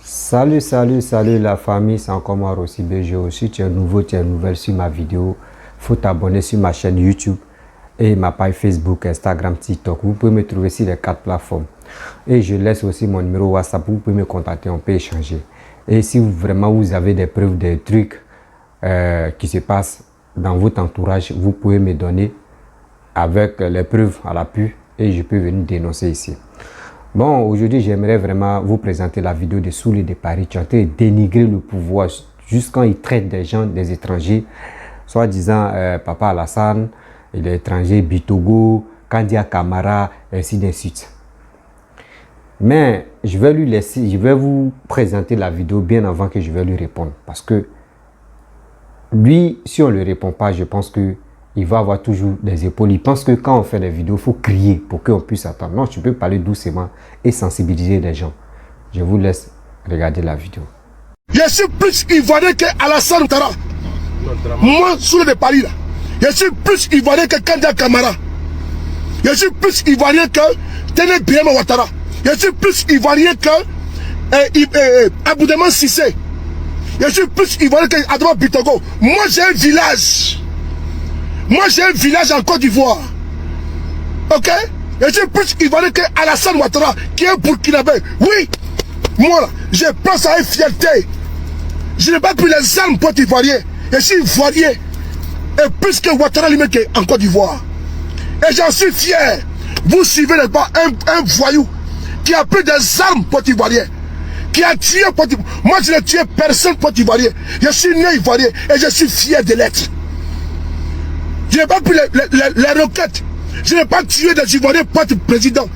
Salut la famille, c'est encore moi Rossi BGO. Si tu es nouveau, tu es nouvelle sur ma vidéo, faut t'abonner sur ma chaîne YouTube et ma page Facebook, Instagram, TikTok. Vous pouvez me trouver sur les 4 plateformes. Et je laisse aussi mon numéro WhatsApp, vous pouvez me contacter, on peut échanger. Et si vraiment vous avez des preuves, des trucs qui se passent dans votre entourage, vous pouvez me donner avec les preuves à l'appui et je peux venir dénoncer ici. Bon, aujourd'hui, j'aimerais vraiment vous présenter la vidéo de Soulé de Paris qui ont été dénigrer le pouvoir jusqu'à ils traitent des gens, des étrangers, soi-disant Papa Alassane, il est étranger, Bitogo, Kandia Kamara, ainsi de suite. Mais je vais lui laisser, je vais vous présenter la vidéo bien avant que je vais lui répondre. Parce que lui, si on ne lui répond pas, je pense que il va avoir toujours des épaules. Il pense que quand on fait des vidéos, il faut crier pour qu'on puisse attendre. Non, tu peux parler doucement et sensibiliser les gens. Je vous laisse regarder la vidéo. Je suis plus ivoirien que Alassane Ouattara. Moi, Soulé de Paris, là. Je suis plus ivoirien que Kandia Kamara. Je suis plus ivoirien que Téné Birama Ouattara. Je suis plus ivoirien que Aboudaman Sissé. Je suis plus ivoirien que Adama Bitogo. Moi, j'ai un village. Moi, j'ai un village en Côte d'Ivoire. Ok? Je suis plus ivoirien que Alassane Ouattara, qui est burkinabé. Oui! Moi, là, je pense à une fierté. Je n'ai pas pris les armes pour être ivoirien. Je suis ivoirien. Et plus que Ouattara lui-même qui est en Côte d'Ivoire. Et j'en suis fier. Vous suivez pas un voyou qui a pris des armes pour être ivoirien. Qui a tué pour être ivoirien. Moi, je n'ai tué personne pour être ivoirien. Je suis né ivoirien et je suis fier de l'être. Je n'ai pas pris les roquettes. Je n'ai pas tué des Ivoiriens pour être président,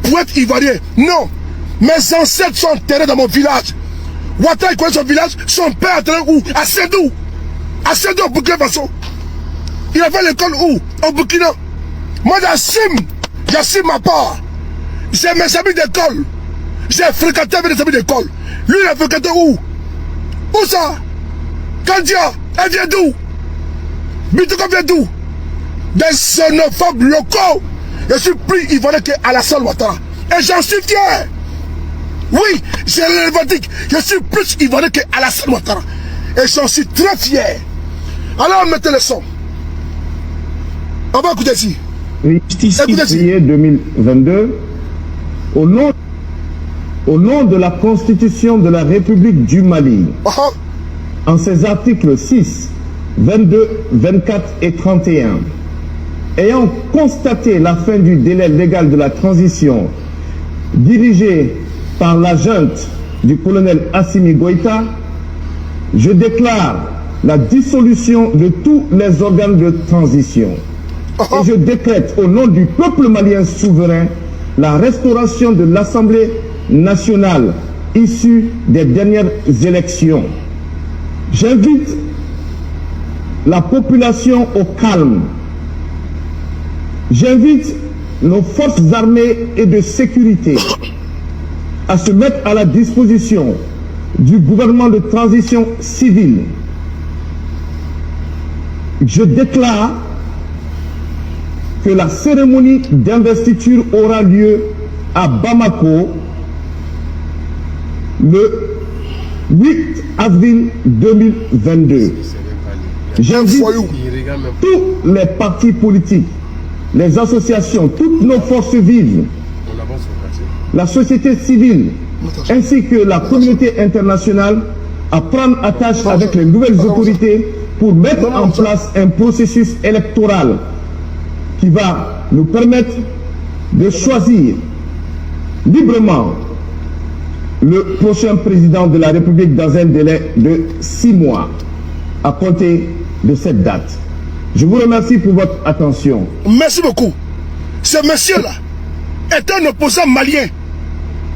pour être Ivoirien. Non. Mes ancêtres sont enterrés dans mon village. Ouattara, il connaît son village. Son père est enterré où? À Sédou. À Sédou, au Burkina Faso. Il a fait l'école où? Au Burkina. Moi, j'assume ma part. J'ai mes amis d'école. J'ai fréquenté avec des amis d'école. Lui, il a fréquenté où? Où ça? Kandia, elle vient d'où? Bitogo vient d'où? Des xénophobes locaux. Je suis plus ivoirien que Alassane Ouattara. Et j'en suis fier. Oui, j'ai le revendique. Je suis plus ivoirien que Alassane Ouattara. Et j'en suis très fier. Alors, mettez le son. On va écouter ici. Justice février 2022, au nom de la Constitution de la République du Mali, en ses articles 6, 22, 24 et 31, ayant constaté la fin du délai légal de la transition dirigée par la junte du colonel Assimi Goïta, je déclare la dissolution de tous les organes de transition. Et je décrète au nom du peuple malien souverain la restauration de l'Assemblée nationale issue des dernières élections. J'invite la population au calme. J'invite nos forces armées et de sécurité à se mettre à la disposition du gouvernement de transition civile. Je déclare que la cérémonie d'investiture aura lieu à Bamako le 8 avril 2022. J'invite tous les partis politiques, les associations, toutes nos forces vives, la société civile, ainsi que la communauté internationale à prendre attache avec les nouvelles autorités pour mettre en place un processus électoral qui va nous permettre de choisir librement le prochain président de la République dans un délai de 6 mois à compter de cette date. Je vous remercie pour votre attention. Merci beaucoup. Ce monsieur-là est un opposant malien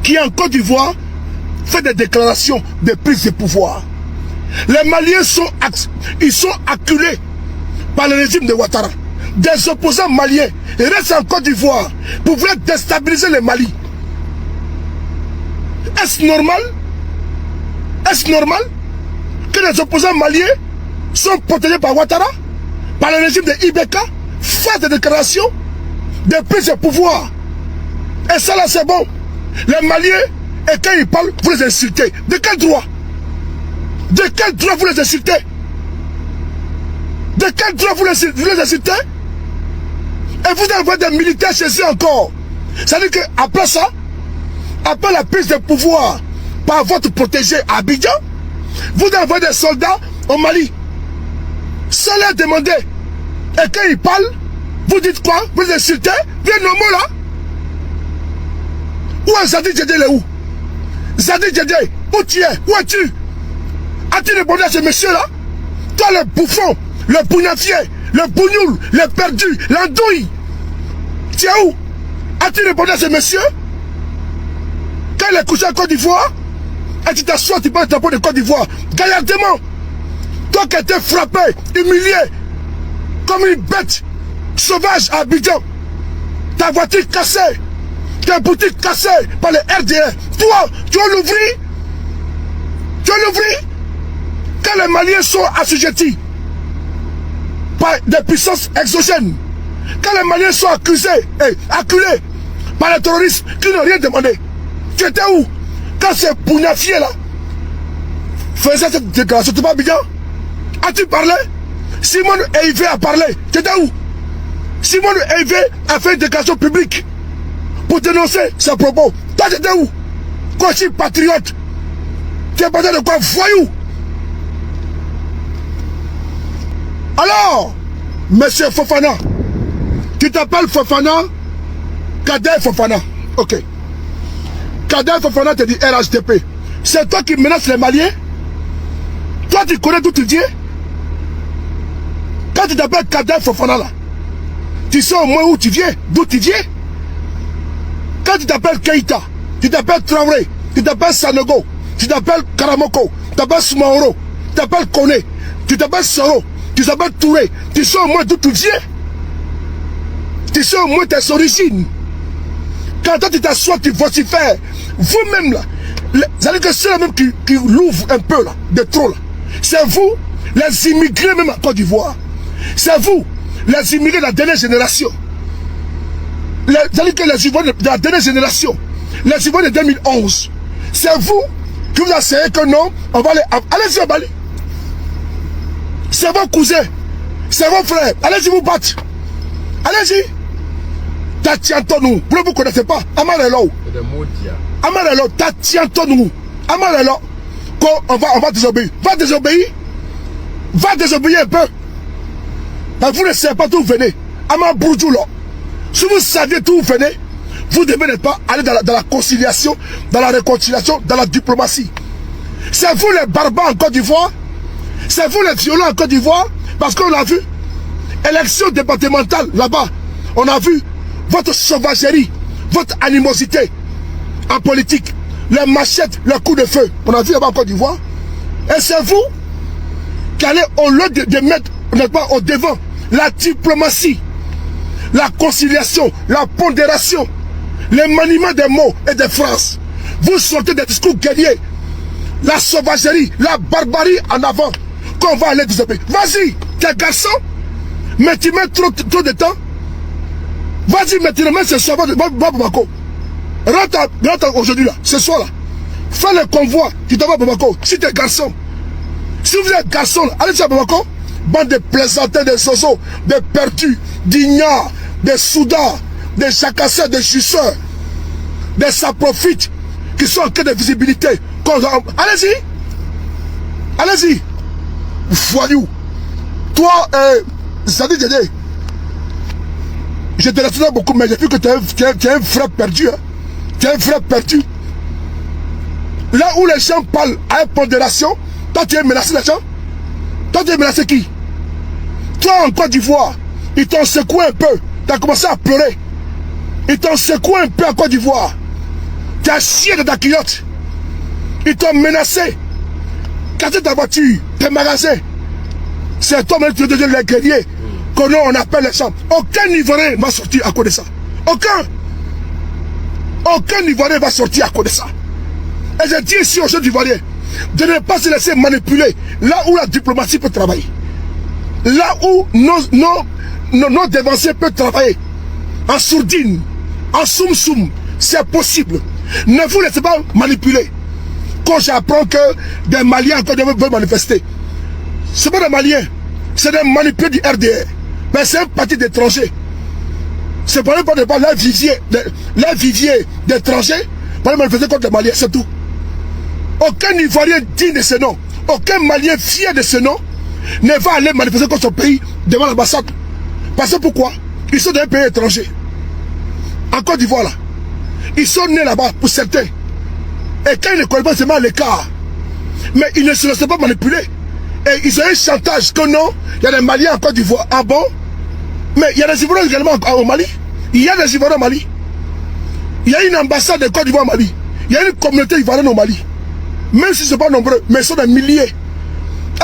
qui, en Côte d'Ivoire, fait des déclarations de prise de pouvoir. Les Maliens sont acculés par le régime de Ouattara. Des opposants maliens restent en Côte d'Ivoire pour vouloir déstabiliser le Mali. Est-ce normal? Est-ce normal que les opposants maliens sont protégés par Ouattara, par le régime de Ibeka, fassent des déclarations de prise de pouvoir? Et ça là c'est bon. Les Maliens Et quand ils parlent, vous les insultez. De quel droit? De quel droit vous les insultez? De quel droit vous les insultez? Et vous avez des militaires chez eux encore. Ça veut dire qu'après ça, après la prise de pouvoir par votre protégé à Abidjan, vous avez des soldats au Mali. Sans leur demander. Et quand ils parlent, vous dites quoi? Vous les insultez? Vous êtes normaux là? Où est Zadi Djedé? Il est où? Zadi Djedé, où tu es? Où es-tu? As-tu répondu à ce monsieur-là? Toi le bouffon, le bougnafier, le bougnoul, le perdu, l'andouille. Tu es où? As-tu répondu à ce monsieur? Quand il est couché en Côte d'Ivoire, et tu t'assois, tu parles le drapeau de Côte d'Ivoire, gaillardement. Toi qui as été frappé, humilié, comme une bête sauvage à Abidjan, ta voiture cassée, ta boutique cassée par les RDR. Toi, tu vas l'ouvrir? Tu vas l'ouvrir? Quand les Maliens sont assujettis par des puissances exogènes, quand les Maliens sont accusés et acculés par les terroristes qui n'ont rien demandé, tu étais où? Quand ces bougnafiers là faisaient cette déclaration, tu n'es pas Abidjan? As-tu parlé? Simone Eivé a parlé. Tu étais où? Simone Eivé a fait une déclaration publique pour dénoncer ses propos. Toi, tu étais où? Quand je suis patriote, tu es parti de quoi? Voyou. Alors, monsieur Fofana, tu t'appelles Fofana, Kader Fofana. Ok. Kader Fofana te dit RHDP. C'est toi qui menaces les Maliens? Toi, tu connais d'où tu viens? Quand tu t'appelles Kader Fofana là, tu sais au moins où tu viens, d'où tu viens. Quand tu t'appelles Keïta, tu t'appelles Traoré, tu t'appelles Sanogo, tu t'appelles Karamoko, tu t'appelles Soumaoro, tu t'appelles Kone, tu t'appelles Soro, tu t'appelles Touré, tu sais au moins d'où tu viens. Tu sais au moins tes origines. Quand toi tu t'assois, tu vocifères, vous-même là, vous allez que c'est là même qui l'ouvre un peu là, de trop là. C'est vous, les immigrés même en Côte d'Ivoire. C'est vous, les immigrés de la dernière génération. C'est-à-dire que les Ivoiriens de la dernière génération, les Ivoiriens de 2011, c'est vous qui vous asseyez que non, on va aller. Allez-y au Mali. C'est vos cousins, c'est vos frères. Allez-y vous battre. Allez-y. Tatiantonou, vous ne vous connaissez pas. Amarelo. Amarelo, Tatiantonou. Amarelo. On va désobéir. Va désobéir. Va désobéir un peu. Mais vous ne savez pas d'où vous venez. Amar Bourdieu. Si vous saviez d'où vous venez, vous devez ne pas aller dans la conciliation, dans la réconciliation, dans la diplomatie. C'est vous les barbares en Côte d'Ivoire. C'est vous les violents en Côte d'Ivoire. Parce qu'on a vu, élection départementale là-bas, on a vu votre sauvagerie, votre animosité en politique, les machettes, les coups de feu. On a vu là-bas en Côte d'Ivoire. Et c'est vous qui allez, au lieu de mettre au devant la diplomatie, la conciliation, la pondération, les maniements des mots et des phrases, vous sortez des discours guerriers, la sauvagerie, la barbarie en avant, qu'on va aller dans ce pays. Vas-y, t'es garçon, mais tu mets trop de temps. Vas-y maintenant, ce soir, va Bamako. Rentre aujourd'hui là, ce soir là. Fais le convoi, tu t'en vas à Bamako. Si tu es garçon, si vous êtes garçon, allez à Bamako. Bande de plaisantins, des sozos, des pertus, d'ignards, des soudards, des chacasseurs, des chusseurs, des saprofites qui sont en quête de visibilité. Allez-y. Allez-y. Voyou. Toi, Zadi Djedé, je te respecte beaucoup, mais j'ai vu que tu es un frère perdu. Hein. Tu es un frère perdu. Là où les gens parlent à impondération, toi tu es menacé les gens. Toi tu es menacé qui? Toi en Côte d'Ivoire, ils t'ont secoué un peu. Tu as commencé à pleurer. Ils t'ont secoué un peu en Côte d'Ivoire. Tu as chié de ta culotte. Ils t'ont menacé. Casser ta voiture, tes magasins. C'est toi-même qui deviens les guerriers. Comment on appelle les gens. Aucun Ivoirien va sortir à cause de ça. Aucun Ivoirien va sortir à cause de ça. Et je dis ici aux jeunes Ivoiriens de ne pas se laisser manipuler là où la diplomatie peut travailler. Là où nos dévanciers peuvent travailler. En sourdine, en soum-soum, c'est possible. Ne vous laissez pas manipuler. Quand j'apprends que des Maliens encore veulent manifester, ce ne sont pas des Maliens, c'est des manipulés du RDR. Mais c'est un parti d'étrangers. C'est pas leur vivier d'étrangers pour manifester contre les Maliens, c'est tout. Aucun Ivoirien digne de ce nom, aucun Malien fier de ce nom ne va aller manifester contre son pays devant l'ambassade. Parce que pourquoi? Ils sont dans un pays étranger. En Côte d'Ivoire là. Ils sont nés là-bas pour certains. Et quand ils ne connaissent pas seulement l'écart, mais ils ne se laissent pas manipuler. Et ils ont un chantage que non, il y a des Maliens en Côte d'Ivoire. Ah bon? Mais il y a des Ivoiriens également au Mali. Il y a des Ivoiriens au Mali. Il y a une ambassade de Côte d'Ivoire au Mali. Il y a une communauté ivoirienne au Mali. Même si ce ne sont pas nombreux, mais ils sont des milliers.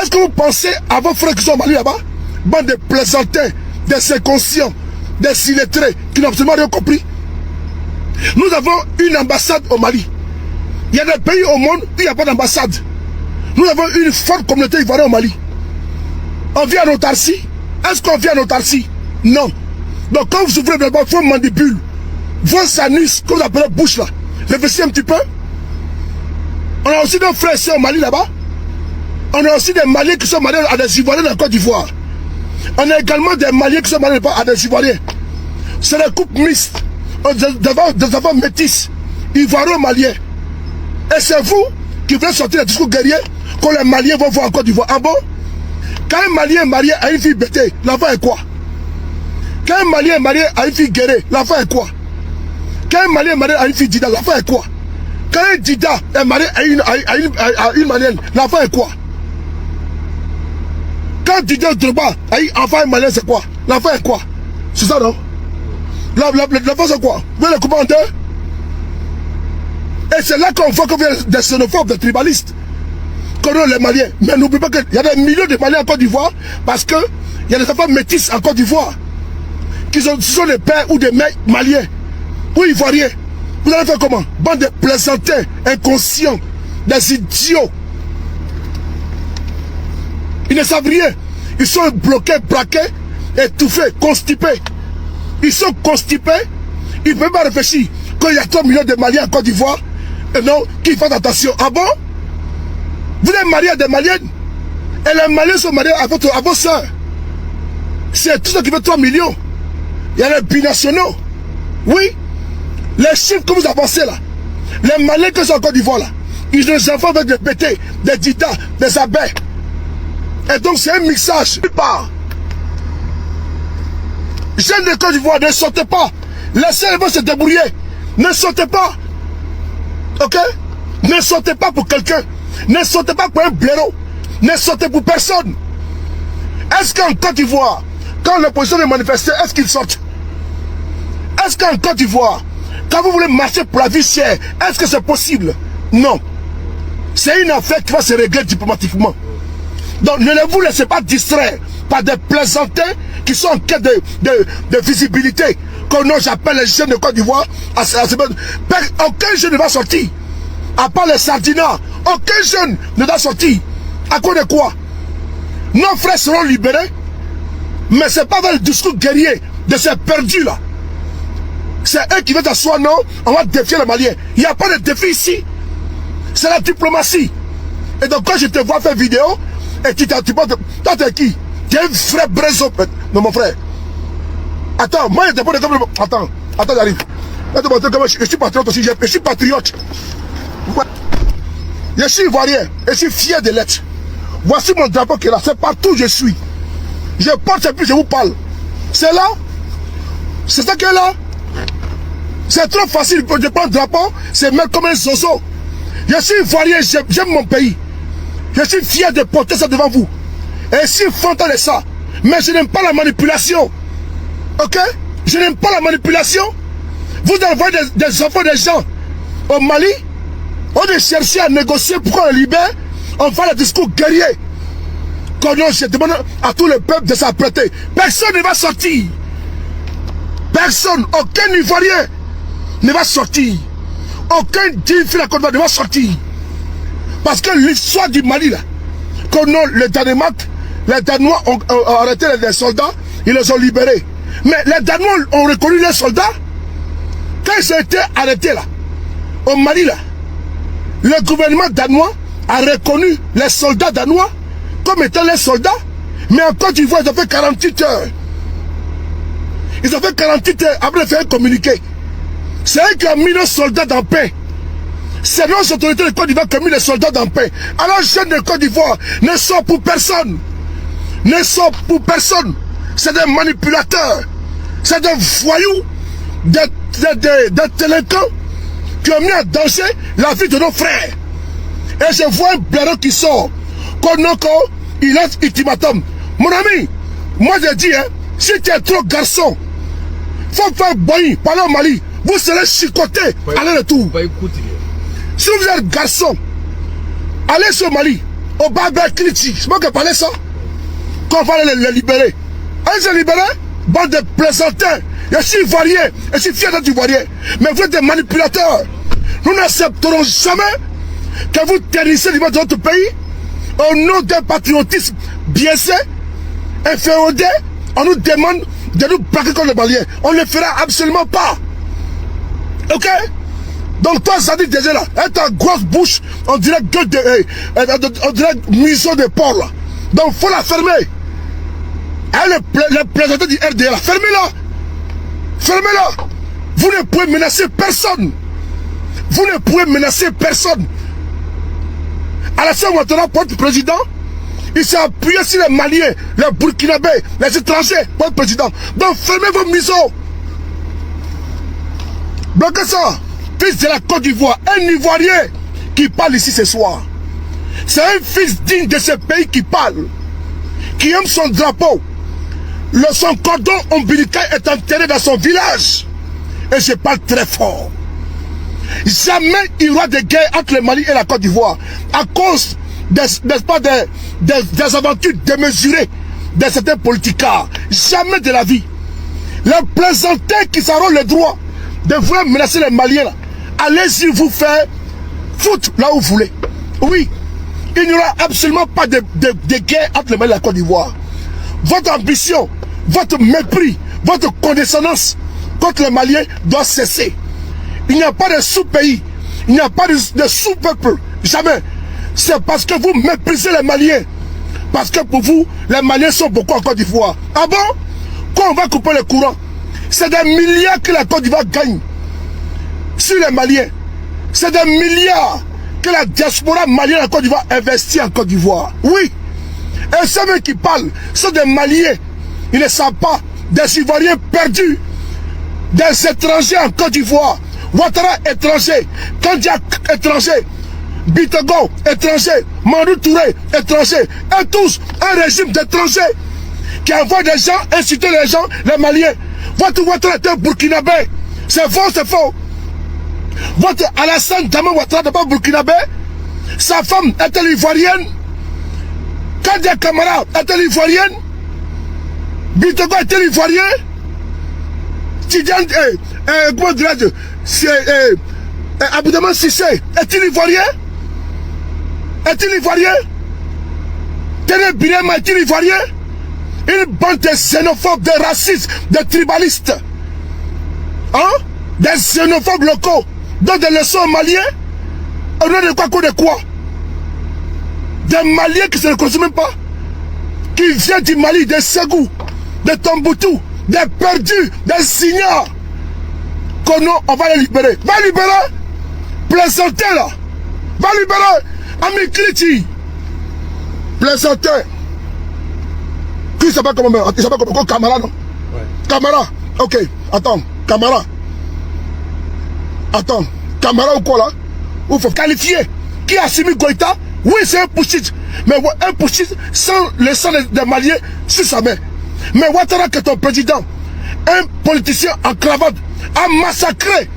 Est-ce que vous pensez à vos frères qui sont au Mali là-bas? Bande de plaisantins, des inconscients, des illettrés qui n'ont absolument rien compris. Nous avons une ambassade au Mali. Il y a des pays au monde où il n'y a pas d'ambassade. Nous avons une forte communauté ivoirienne au Mali. On vit en autarcie. Est-ce qu'on vit en autarcie? Non. Donc quand vous ouvrez vos mandibules, vos sanus, comme vous appelez bouche là, réfléchissez un petit peu. On a aussi des frères au Mali là-bas. On a aussi des Maliens qui sont mariés à des Ivoiriens en Côte d'Ivoire. On a également des Maliens qui sont mariés à des Ivoiriens. C'est des couples mixtes. Des enfants métis, ivoiro-maliens. Et c'est vous qui voulez sortir le discours guerrier que les Maliens vont voir en Côte d'Ivoire. Ah bon? Quand un Malien est marié à une fille bêtée, l'enfant est quoi? Quand un Malien est marié à une fille guerrée, l'enfant est quoi? Quand un Malien est marié à une fille Dida, l'enfant est quoi? Quand un Dida est marié à une Malienne, l'enfant est quoi? Quand Dida Drogba a eu enfant un Malien, c'est quoi? L'enfant est quoi? C'est ça, non? L'enfant, c'est quoi? Vous voyez le coupant en deux? Et c'est là qu'on voit qu'on vient des xénophobes, des tribalistes. Qu'on les Maliens. Mais n'oubliez pas qu'il y a des millions de Maliens en Côte d'Ivoire parce qu'il y a des enfants métis en Côte d'Ivoire qui sont des pères ou des mères maliens ou ivoiriens. Vous allez faire comment? Bande de plaisantins, inconscients, des idiots. Ils ne savent rien. Ils sont bloqués, braqués, étouffés, constipés. Ils sont constipés. Ils ne peuvent pas réfléchir. Quand il y a 3 millions de Maliens en Côte d'Ivoire, et non, qu'ils fassent attention. Ah bon? Vous êtes mariés à des Maliennes. Et les Maliens sont mariés à vos soeurs. C'est tout ce qui fait 3 millions. Il y a les binationaux. Oui. Les chiffres que vous avancez là. Les Maliens qui sont en Côte d'Ivoire là. Ils ont des enfants avec des pétés, des didas, des abeilles. Et donc c'est un mixage. Jeunes de Côte d'Ivoire, ne sortez pas. Laissez-les se débrouiller. Ne sortez pas. Ok? Ne sortez pas pour quelqu'un. Ne sortez pas pour un blaireau. Ne sortez pour personne. Est-ce qu'en Côte d'Ivoire, quand l'opposition est manifestée, est-ce qu'ils sortent? Est-ce qu'en Côte d'Ivoire, quand vous voulez marcher pour la vie chère, est-ce que c'est possible? Non. C'est une affaire qui va se régler diplomatiquement. Donc ne vous laissez pas distraire par des plaisantins qui sont en quête de visibilité. Comme non, j'appelle les jeunes de Côte d'Ivoire. Aucun jeune ne va sortir. À part les sardinats, aucun jeune ne va sortir. À cause de quoi? Nos frères seront libérés. Mais ce n'est pas dans le discours guerrier de ces perdus là. C'est eux qui veulent s'asseoir, non? On va défier les Maliens. Il n'y a pas de défi ici. C'est la diplomatie. Et donc quand je te vois faire vidéo, et tu penses, toi t'es qui? Tu es un frère Brezo. Non mon frère. Attends, moi je te pose comme... Attends, j'arrive. Je suis patriote aussi, je suis patriote. Je suis ivoirien, je suis fier de l'être. Voici mon drapeau qui est là, c'est partout où je suis. Je porte et puis je vous parle. C'est là. C'est ça qui est là. C'est trop facile de prendre un drapeau, c'est mettre comme un zozo. Je suis ivoirien, j'aime mon pays. Je suis fier de porter ça devant vous. Et si fantant de ça. Mais je n'aime pas la manipulation. Ok? Je n'aime pas la manipulation. Vous envoyez des enfants des gens au Mali. On est chercher à négocier pour qu'on les libère. On fait le discours guerrier. Quand je demande à tout le peuple de s'apprêter. Personne ne va sortir. Personne, aucun Ivoirien ne va sortir. Aucun digne fils de la Côte d'Ivoire ne va sortir. Parce que l'histoire du Mali là, quand le Danemark, les Danois ont arrêté les soldats, ils les ont libérés. Mais les Danois ont reconnu les soldats. Quand ils ont été arrêtés là, au Mali là, le gouvernement danois a reconnu les soldats danois comme étant les soldats, mais en Côte d'Ivoire, ils ont fait 48 heures. Ils ont fait 48 heures après faire un communiqué. C'est eux qui ont mis nos soldats dans paix. C'est nos autorités de Côte d'Ivoire qui ont mis les soldats dans paix. Alors, les jeunes de Côte d'Ivoire ne sont pour personne. Ne sont pour personne. C'est des manipulateurs. C'est des voyous, des délinquants qui ont mis en danger la vie de nos frères. Et je vois un blaireau qui sort. Konoko, il lance ultimatum. Mon ami, moi je dis, hein, si tu es trop garçon, faut faire boy, parler au Mali, vous serez chicoté, allez retour. Si vous êtes garçon, allez sur Mali, au Babel Kliti, c'est moi qui parle ça, qu'on va les libérer. Allez se libérer, bande de plaisantins. Je suis ivoirien, je suis fier d'être ivoirien, mais vous êtes des manipulateurs. Nous n'accepterons jamais que vous terrorissez l'image de notre pays au nom d'un patriotisme biaisé, inféodé. On nous demande de nous braquer contre les Maliens. On ne le fera absolument pas. Ok? Donc toi, ça dit déjà là, avec ta grosse bouche, on dirait museau de porc là. Donc faut la fermer. Elle le président du RDA là, fermez-la. Fermez-la. Vous ne pouvez menacer personne. Vous ne pouvez menacer personne. Alassane Ouattara, porte-président, il s'est appuyé sur les Maliens, les Burkinabés, les étrangers, porte-président. Donc fermez vos museaux. Bloquez ça. Fils de la Côte d'Ivoire, un Ivoirien qui parle ici ce soir. C'est un fils digne de ce pays qui parle, qui aime son drapeau. Son cordon ombilical est enterré dans son village. Et je parle très fort. Jamais il y aura de guerre entre le Mali et la Côte d'Ivoire à cause des aventures démesurées de certains politicards. Jamais de la vie. Les plaisantins qui auront le droit de vouloir menacer les Maliens là, allez-y vous faire foutre là où vous voulez. Oui, il n'y aura absolument pas de guerre entre le Mali et la Côte d'Ivoire. Votre ambition, votre mépris, votre condescendance contre les Maliens doit cesser. Il n'y a pas de sous-pays, il n'y a pas de sous-peuple, jamais. C'est parce que vous méprisez les Maliens. Parce que pour vous, les Maliens sont beaucoup en Côte d'Ivoire. Ah bon? Quand on va couper le courant, c'est des milliards que la Côte d'Ivoire gagne sur les Maliens. C'est des milliards que la diaspora malienne de la Côte d'Ivoire investit en Côte d'Ivoire. Oui. Et ceux qui parlent sont des Maliens. Ils ne savent pas, des Ivoiriens perdus, des étrangers en Côte d'Ivoire. Ouattara étranger, Kandiak étranger, Bitogo étranger, Mandou Touré étranger, et tous un régime d'étrangers qui envoie des gens inciter les gens, les Maliens. Votre Ouattara est un Burkinabé. C'est faux, c'est faux. Votre Alassane Ouattara n'est pas Burkinabé. Sa femme est-elle ivoirienne? Kandia Camara est-elle ivoirienne? Bitogo est-elle ivoirien? Tidiane, comment dirais-je, Aboudaman Sissé, est-il ivoirien? Est-il ivoirien? Téné Birema est-il ivoirien? Une bande de xénophobes, de racistes, de tribalistes. Hein? Des xénophobes locaux. Donnent des leçons aux Maliens. Au nom de quoi? Des Maliens qui ne se reconnaissent même pas. Qui viennent du Mali, des Ségou, des Tombouctou, des perdus, des signards. On va les libérer. Va libérer. Plaisanter là. Va libérer. Ami Kliti. Plaisanter. Qui s'appelle comment? Il s'appelle comment? Camara, non? Ouais. Camara. Ok. Attends. Camara. Attends. Camara ou quoi là? Il faut qualifier. Qui a Assimi Goïta? Oui, c'est un putschiste. Mais un putschiste sans le sang des Maliens sur sa main. Mais Ouattara, que ton président, un politicien en cravate, a massacré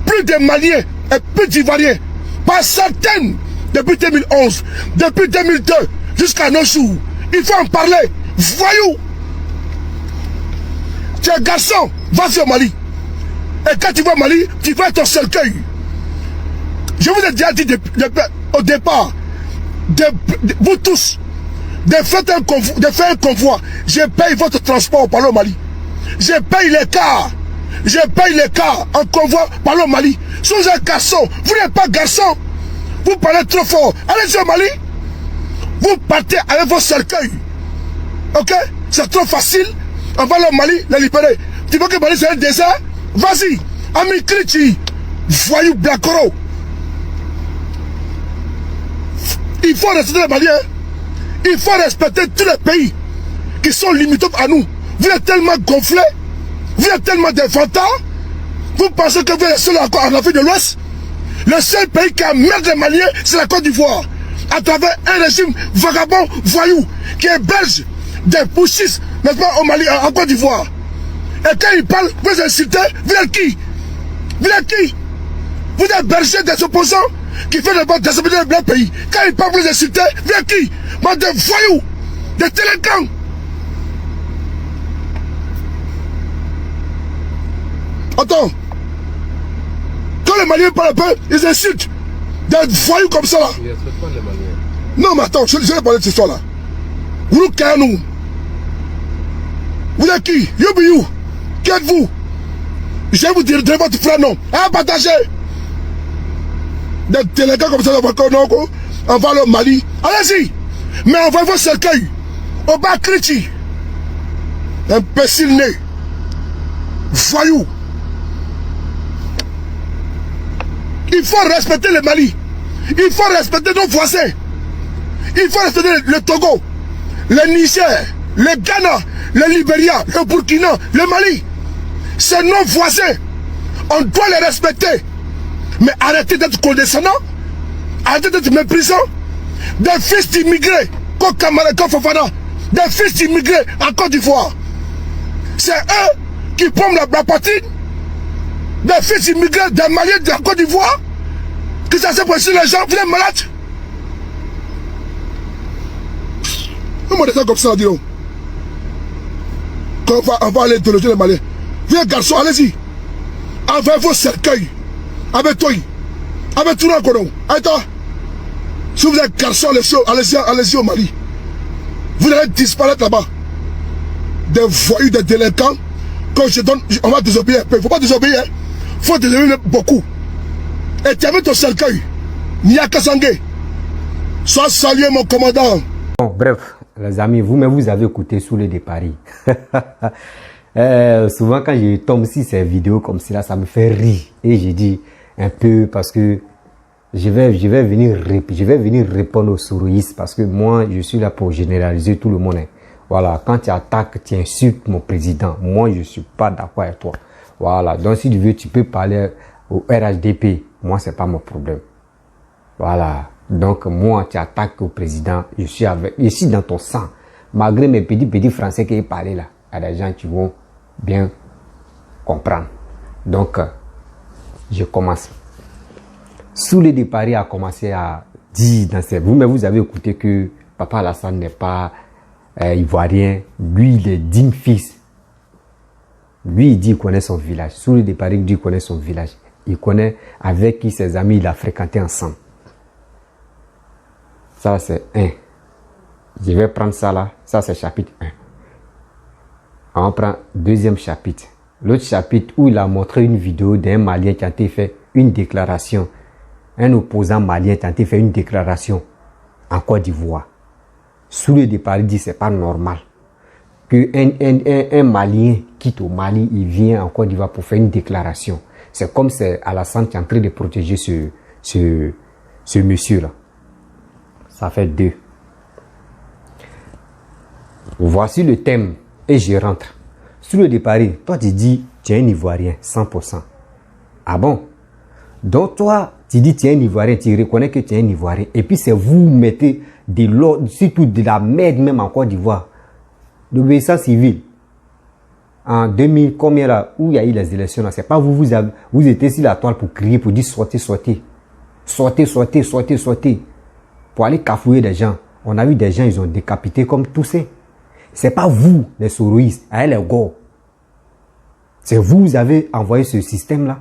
plus de Maliens et plus d'Ivoiriens par centaines depuis 2011, depuis 2002 jusqu'à nos jours. Il faut en parler. Voyou. Tu es un garçon, vas-y au Mali. Et quand tu vas au Mali, tu vas ton cercueil. Je vous ai déjà dit au départ, vous tous, de faire un convoi. Je paye votre transport pour aller au Mali. Je paye les cars. Je paye les cars en convoi pour aller au Mali. Si vous êtes garçon, vous n'êtes pas garçon. Vous parlez trop fort. Allez-y au Mali. Vous partez avec vos cercueils. Ok? C'est trop facile. On va au Mali, les libérer. Tu veux que le Mali c'est un désert? Vas-y. Ami Kriti. Voyou Blacoro. Il faut respecter les Maliens. Il faut respecter tous les pays qui sont limitrophes à nous. Vous êtes tellement gonflés. Vous êtes tellement des fantasmes. Vous pensez que vous êtes seul encore en Afrique de l'Ouest? Le seul pays qui a merde les Maliens, c'est la Côte d'Ivoire. À travers un régime vagabond, voyou, qui est belge, des pouchistes, n'est-ce pas, au Mali, en Côte d'Ivoire. Et quand ils parlent, vous insultez, vous êtes qui? Vous êtes qui? Vous êtes berger des opposants qui font des opposants de leur pays. Quand ils parlent, vous insultez, vous êtes qui? Bande de voyous, de délinquants. Attends. Quand les Maliens parlent un peu, ils insultent. Des voyous comme ça là. Ils respectent pas les Maliens. Non mais attends, je vais parler de cette histoire là. Vous nous. Vous êtes qui? You be you. Qui êtes-vous? Je vais vous dire de votre frère non. À partager. Des délinquants comme ça, on va aller au Mali. Allez-y. Mais envoyez vos cercueils. Au bas Kriti. Imbécile né. Voyou. Il faut respecter le Mali. Il faut respecter nos voisins. Il faut respecter le Togo, le Niger, le Ghana, le Libéria, le Burkina, le Mali. C'est nos voisins. On doit les respecter. Mais arrêtez d'être condescendants. Arrêtez d'être méprisants. Des fils d'immigrés, comme Kamara, comme Fofana, des fils d'immigrés en Côte d'Ivoire. C'est eux qui prennent la patine. Des fils immigrés, des Maliens de la Côte d'Ivoire, qui s'est passé les gens, vous êtes malades. Comment des gens comme ça, dis-donc. Quand on va aller interroger les Maliens. Viens garçon, allez-y. Envoyez vos cercueils. Avec toi. Avec tout le monde. Avec toi. Si vous êtes garçon, allez-y au Mali. Vous allez disparaître là-bas. Des voyous, des délinquants. Quand je donne, on va désobéir. Il ne faut pas désobéir. Il faut désobéir beaucoup. Et tu avais ton cercueil. Niaka Sangé. Sois salué, mon commandant. Bon, bref, les amis, vous avez écouté Soulé de Paris. Souvent, quand je tombe sur ces vidéos comme cela, ça me fait rire. Et je dis un peu parce que je vais venir répondre aux souristes parce que moi, je suis là pour généraliser tout le monde. Voilà, quand tu attaques, tu insultes mon président. Moi, je ne suis pas d'accord avec toi. Voilà, donc si tu veux, tu peux parler au RHDP. Moi, c'est pas mon problème. Voilà, donc moi, tu attaques au président. Je suis dans ton sang. Malgré mes petits français qui parlent là, il y a des gens qui vont bien comprendre. Donc, je commence. Soulé de Paris a commencé à dire dans ses... Vous avez écouté que Papa Alassane n'est pas ivoirien. Lui, il est digne fils. Lui, il dit qu'il connaît son village. Soulé de Paris dit qu'il connaît son village. Il connaît avec qui ses amis il a fréquenté ensemble. Ça, c'est 1. Je vais prendre ça là. Ça, c'est chapitre 1. On prend deuxième chapitre. L'autre chapitre où il a montré une vidéo d'un Malien qui a été fait une déclaration. Un opposant malien qui a été fait une déclaration en Côte d'Ivoire. Soulé de Paris dit que ce n'est pas normal qu'un Malien quitte au Mali, il vient en Côte d'Ivoire pour faire une déclaration. C'est comme c'est Alassane qui est en train de protéger ce monsieur-là. Ça fait 2. Voici le thème et je rentre. Soulé de Paris, toi tu dis tu es un Ivoirien 100%. Ah bon? Donc toi, tu dis tu es un Ivoirien, tu reconnais que tu es un Ivoirien. Et puis c'est vous mettez de l'ordre, surtout de la merde même en Côte d'Ivoire. L'obéissance civile. En 2000, combien là, où il y a eu les élections là, c'est pas vous étiez sur la toile pour crier, pour dire sortez. Pour aller cafouiller des gens. On a vu des gens, ils ont décapité comme Toussaint. C'est pas vous, les souristes, les gars. C'est vous avez envoyé ce système-là.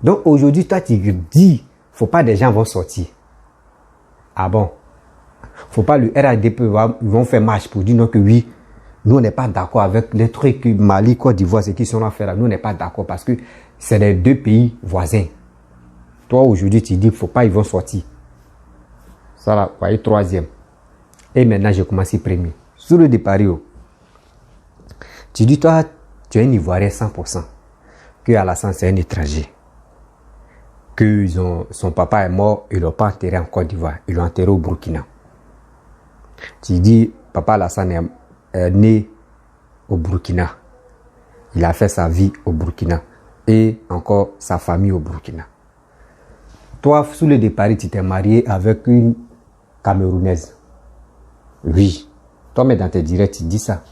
Donc aujourd'hui, toi, tu dis, faut pas des gens vont sortir. Ah bon? Faut pas le RADP, ils vont faire marche pour dire non que oui, Nous, on n'est pas d'accord avec les trucs Mali, Côte d'Ivoire, ce qu'ils sont en faire là. Nous, on n'est pas d'accord parce que c'est les deux pays voisins. Toi, aujourd'hui, tu dis, il ne faut pas, ils vont sortir. Ça là, vous voyez, troisième. Et maintenant, j'ai commencé premier. Sur le départ, tu dis, toi, tu es un Ivoirien 100%. Que Alassane, c'est un étranger. Que son papa est mort, ils ne l'ont pas enterré en Côte d'Ivoire. Ils l'ont enterré au Burkina. Tu dis, papa Alassane est né au Burkina. Il a fait sa vie au Burkina. Et encore sa famille au Burkina. Toi, sous le départ, tu t'es marié avec une Camerounaise. Oui. Toi, mais dans tes directs, tu dis ça.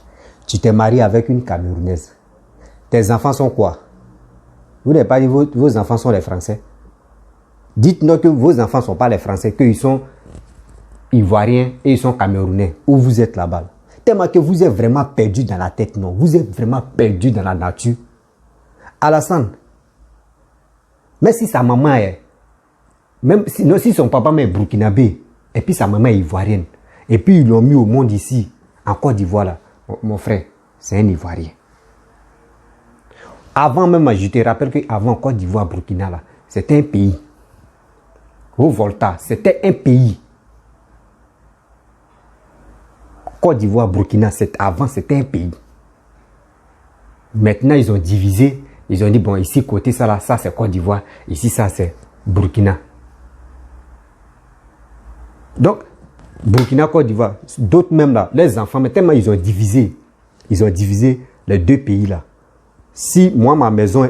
Tu t'es marié avec une Camerounaise. Tes enfants sont quoi? Vous n'avez pas dit vos enfants sont les Français? Dites-nous que vos enfants ne sont pas les Français, qu'ils sont Ivoiriens et ils sont Camerounais. Où vous êtes là-bas? Tellement que vous êtes vraiment perdu dans la tête, non? Vous êtes vraiment perdu dans la nature. Alassane, même si sa maman est, même si son papa est burkinabé, et puis sa maman est ivoirienne, et puis ils l'ont mis au monde ici, en Côte d'Ivoire là, mon frère, c'est un Ivoirien. Avant même, je te rappelle qu'avant Côte d'Ivoire, Burkina là, c'était un pays. Au Volta, c'était un pays. Côte d'Ivoire, Burkina, avant c'était un pays. Maintenant, ils ont divisé. Ils ont dit, bon, ici, côté ça, là, ça c'est Côte d'Ivoire. Ici, ça c'est Burkina. Donc, Burkina, Côte d'Ivoire, d'autres même là, les enfants, mais tellement ils ont divisé les deux pays là. Si moi, ma maison,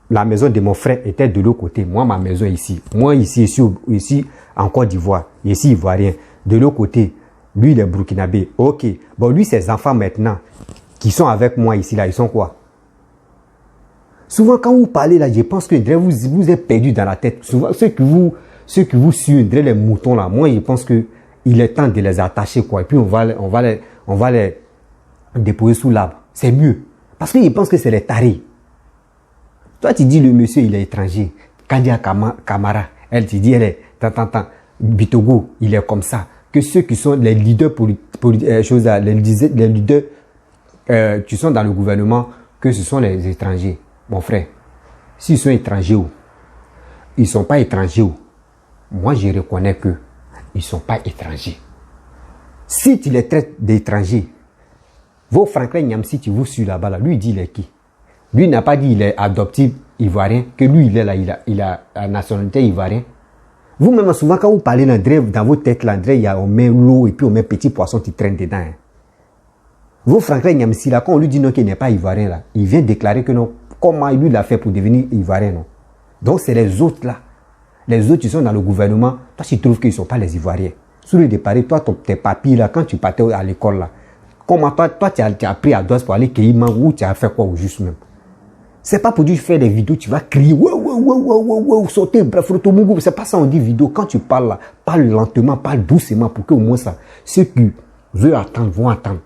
la maison de mon frère était de l'autre côté, moi, ma maison ici, moi ici en Côte d'Ivoire, ici ivoirien, de l'autre côté, lui, il est burkinabé. Ok, bon, lui, ses enfants maintenant, qui sont avec moi ici là, ils sont quoi? Souvent, quand vous parlez là, je pense que vous êtes perdu dans la tête. Souvent, ceux qui vous suivent, les moutons là, moi, je pense que il est temps de les attacher quoi. Et puis, on va les déposer sous l'arbre. C'est mieux. Parce qu'ils pensent que c'est les tarés. Toi, tu dis le monsieur, il est étranger. Kandia Kamara, elle, tu dis, elle est, Bitogo, il est comme ça. Que ceux qui sont les leaders les leaders qui sont dans le gouvernement, que ce sont les étrangers. Mon frère, s'ils sont étrangers, ils ne sont pas étrangers. Moi, je reconnais qu'ils ne sont pas étrangers. Si tu les traites d'étrangers, vos Franklin Nyamsi, tu vous suis là-bas, là, lui, il dit il est qui? Lui n'a pas dit il est adoptif ivoirien, que lui, il est là, il a la nationalité ivoirienne. Vous-même, souvent, quand vous parlez dans vos têtes, l'André, on met l'eau et puis on met petit poisson qui traîne dedans. Hein. Vos Franklin Nyamsi, là, quand on lui dit non qu'il n'est pas ivoirien, là, il vient déclarer que non. Comment lui l'a fait pour devenir ivoirien, non? Donc, c'est les autres, là. Les autres, qui sont dans le gouvernement, toi, tu trouves qu'ils ne sont pas les Ivoiriens. Sur le départ, toi, tes papiers, là, quand tu partais à l'école, là, comment toi, tu as pris à Douas pour aller cueillir ou tu as fait quoi au juste même? C'est pas pour dire faire des vidéos, tu vas crier, wow, sauter, bref, c'est pas ça on dit vidéo. Quand tu parles là, parle lentement, parle doucement pour que au moins ça, ceux qui veulent attendre vont attendre.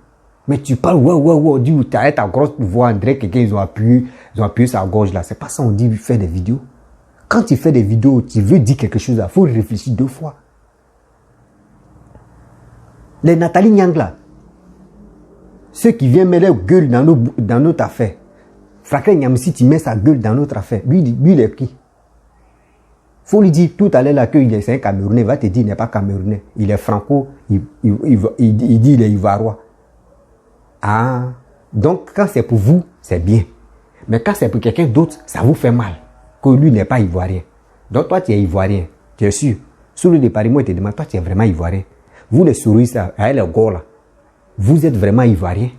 Mais tu parles, wow, dis, tu as ta grosse voix, André, quelqu'un, ils ont appuyé sa gorge là. C'est pas ça on dit faire des vidéos. Quand tu fais des vidéos, tu veux dire quelque chose là, il faut réfléchir 2 fois. Les Nathalie Nyang là, ceux qui viennent mettre leur gueule dans notre affaire. Franklin Nyamsi, tu mets sa gueule dans notre affaire. Lui, il est qui? Faut lui dire tout à l'heure là qu'il est un Camerounais. Il va te dire qu'il n'est pas Camerounais. Il est franco, il dit qu'il est ivoirien. Ah, donc quand c'est pour vous, c'est bien. Mais quand c'est pour quelqu'un d'autre, ça vous fait mal. Que lui n'est pas ivoirien. Donc toi, tu es ivoirien. Tu es sûr. Sur le départ, moi, je te demande, toi, tu es vraiment ivoirien. Vous, les souris, avec les gars là, vous êtes vraiment ivoirien?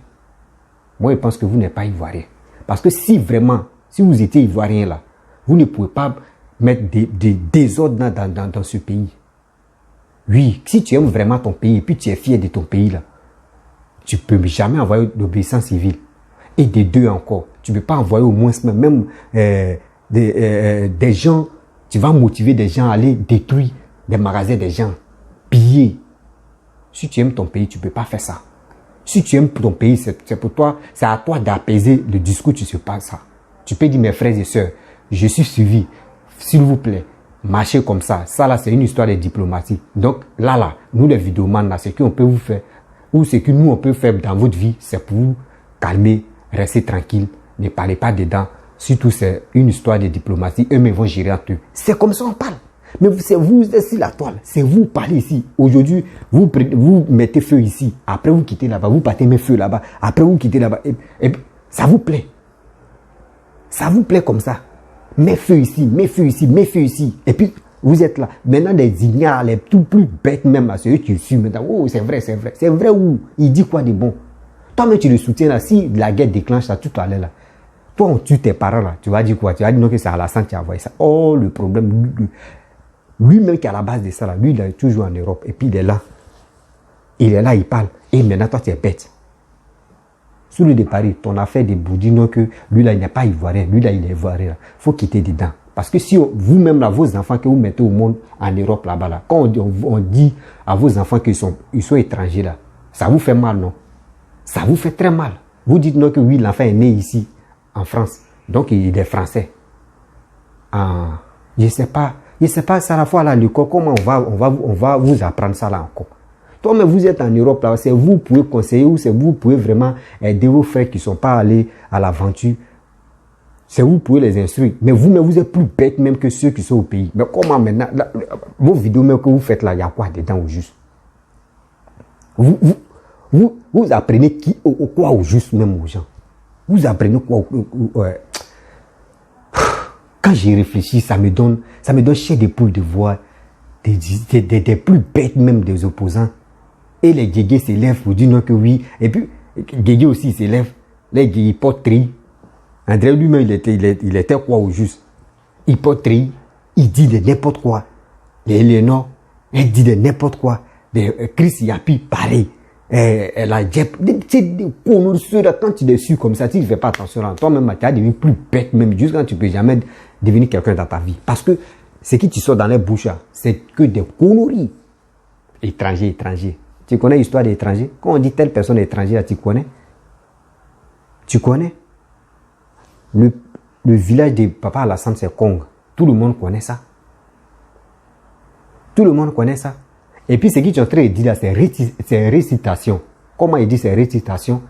Moi, je pense que vous n'êtes pas ivoirien. Parce que si vous étiez ivoirien là, vous ne pouvez pas mettre des désordres dans ce pays. Oui, si tu aimes vraiment ton pays et puis tu es fier de ton pays là, tu ne peux jamais envoyer l'obéissance civile. Et des deux encore, tu ne peux pas envoyer au moins même des gens, tu vas motiver des gens à aller détruire des magasins des gens, piller. Si tu aimes ton pays, tu ne peux pas faire ça. Si tu aimes ton pays, c'est pour toi, c'est à toi d'apaiser le discours, tu ne sais pas ça. Tu peux dire, mes frères et sœurs, je suis suivi, s'il vous plaît, marchez comme ça. Ça là, c'est une histoire de diplomatie. Donc là, nous les vidéomans, là, c'est qu'on peut vous faire, Ou ce que nous, on peut faire dans votre vie, c'est pour vous calmer, rester tranquille, ne parlez pas dedans. Surtout, c'est une histoire de diplomatie. Eux-mêmes vont gérer entre eux. C'est comme ça on parle. Mais c'est vous ici la toile. C'est vous parlez ici. Aujourd'hui, vous mettez feu ici. Après, vous quittez là-bas. Vous partez mettre feu là-bas. Après, vous quittez là-bas. Et ça vous plaît. Ça vous plaît comme ça. Mets feu ici, mets feu ici, mets feu ici. Et puis, vous êtes là. Maintenant, des ignares, les tout plus bêtes même, ceux qui suivent maintenant. Oh, c'est vrai, c'est vrai. C'est vrai où? Il dit quoi de bon? Toi-même, tu le soutiens là. Si la guerre déclenche ça, tout à l'heure là. Toi, on tue tes parents là. Tu vas dire quoi? Tu vas dire non que c'est Alassane qui a envoyé ça. Oh, le problème. Lui-même qui est à la base de ça là. Lui, il est toujours en Europe. Et puis, il est là. Il est là, il parle. Et maintenant, toi, tu es bête. Sous le de Paris, ton affaire de Boudi, non que lui là, il n'est pas ivoirien. Lui là, il est ivoirien. Il faut quitter dedans. Parce que si vous-même là, vos enfants que vous mettez au monde en Europe là-bas là, quand on dit à vos enfants qu'ils sont étrangers là, ça vous fait mal, non? Ça vous fait très mal. Vous dites non que oui, l'enfant est né ici, en France. Donc, il est français. Je sais pas, c'est à la fois là, l'école, comment on va vous apprendre ça là encore. Toi, mais vous êtes en Europe là, c'est vous pouvez conseiller ou c'est vous pouvez vraiment aider vos frères qui ne sont pas allés à l'aventure. C'est vous pouvez les instruire. Mais vous êtes plus bêtes même que ceux qui sont au pays. Mais comment maintenant, là, vos vidéos même que vous faites là, il y a quoi dedans au juste? Vous apprenez quoi au juste même aux gens? Vous apprenez quoi Quand j'y réfléchis, ça me donne chair de poule de voir des plus bêtes même des opposants. Et les Guégués s'élèvent pour dire non que oui. Et puis, Guégué aussi s'élève. Les Guégués portent tri. André lui-même, il était quoi au juste? Il porte tri. Il dit de n'importe quoi. Les Léonard, elle dit de n'importe quoi. Chris Yapi, pareil. La Jep, c'est des connoisseurs. Quand tu es dessus comme ça, tu ne fais pas attention à toi-même, tu as devenu plus bête même. Juste quand tu ne peux jamais devenir quelqu'un dans ta vie. Parce que ce qui te sort dans les bouches, c'est que des conneries. Étranger. Tu connais l'histoire des étrangers? Quand on dit telle personne étrangère, tu connais? Tu connais? Le village de Papa Alassane, c'est Kong. Tout le monde connaît ça. Tout le monde connaît ça. Et puis, ce qui est en train de dire là, c'est récitation. Comment il dit c'est récitation?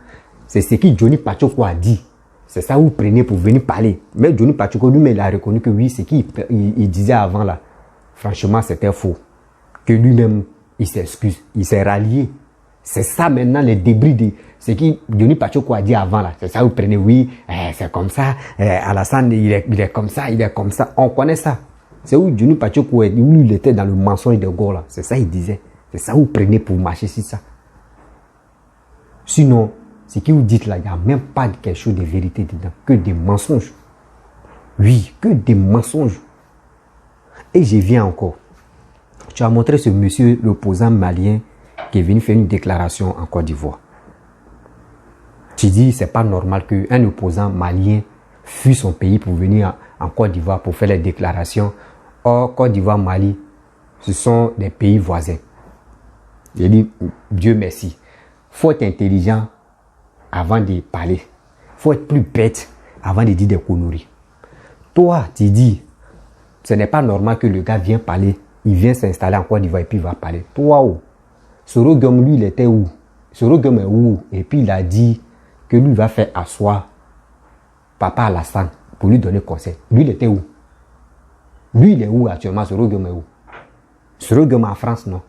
C'est ce que Johnny Pachoko a dit. C'est ça que vous prenez pour venir parler. Mais Johnny Pachoko, lui, il a reconnu que oui, ce qu'il disait avant là, franchement, c'était faux. Que lui-même, il s'excuse. Il s'est rallié. C'est ça maintenant les débris de ce que Johnny Pachoko a dit avant là. C'est ça que vous prenez, oui, c'est comme ça. Alassane, il est comme ça, il est comme ça. On connaît ça. C'est où Johnny Pachoko, où il était dans le mensonge de Gaulle là. C'est ça qu'il disait. C'est ça que vous prenez pour marcher sur ça. Sinon, ce que vous dites là, il n'y a même pas quelque chose de vérité dedans. Que des mensonges. Oui, que des mensonges. Et je viens encore. Tu as montré ce monsieur, l'opposant malien, qui est venu faire une déclaration en Côte d'Ivoire. Tu dis, c'est pas normal qu'un opposant malien fuit son pays pour venir en Côte d'Ivoire pour faire les déclarations. Or, Côte d'Ivoire, Mali, ce sont des pays voisins. J'ai dit, Dieu merci. Faut être intelligent avant de parler. Faut être plus bête avant de dire des conneries. Toi, tu dis, ce n'est pas normal que le gars vienne parler. Il vient s'installer en Côte d'Ivoire et puis il va parler. Toi, où? Sorogum, lui, il était où? Sorogum est où? Et puis il a dit que lui va faire asseoir Papa Alassane pour lui donner conseil. Lui, il était où? Lui, il est où actuellement? Sorogum est où? Sorogum en France, non?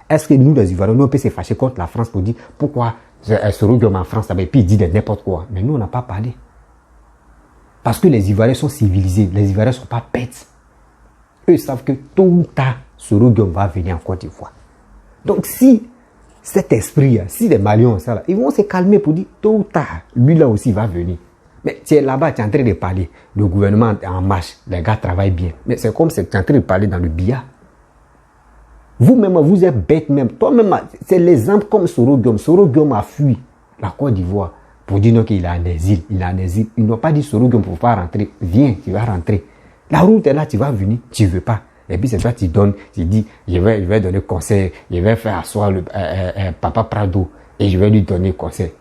Est-ce que nous, les Ivoiriens, nous, on peut se fâcher contre la France pour dire pourquoi Sorogum en France, et puis il dit de n'importe quoi. Mais nous, on n'a pas parlé. Parce que les Ivoiriens sont civilisés. Les Ivoiriens ne sont pas bêtes. Eux savent que tôt ou tard, Sorogum va venir en Côte d'Ivoire. Donc, si cet esprit, si les Maliens ont ça, là, ils vont se calmer pour dire tôt ou tard, lui là aussi va venir. Mais tu es là-bas, tu es en train de parler. Le gouvernement est en marche. Les gars travaillent bien. Mais c'est comme si tu es en train de parler dans le billard. Vous-même, vous êtes bête même. Toi-même, c'est l'exemple comme Sorogum. Sorogum a fui la Côte d'Ivoire pour dire non qu'il est en exil. Il est en exil. Ils n'ont pas dit Sorogum pour pas rentrer. Viens, tu vas rentrer. La route est là, tu vas venir. Tu ne veux pas. Et puis c'est toi qui donnes, tu dis, je vais donner conseil, je vais faire asseoir le Papa Prado et je vais lui donner conseil.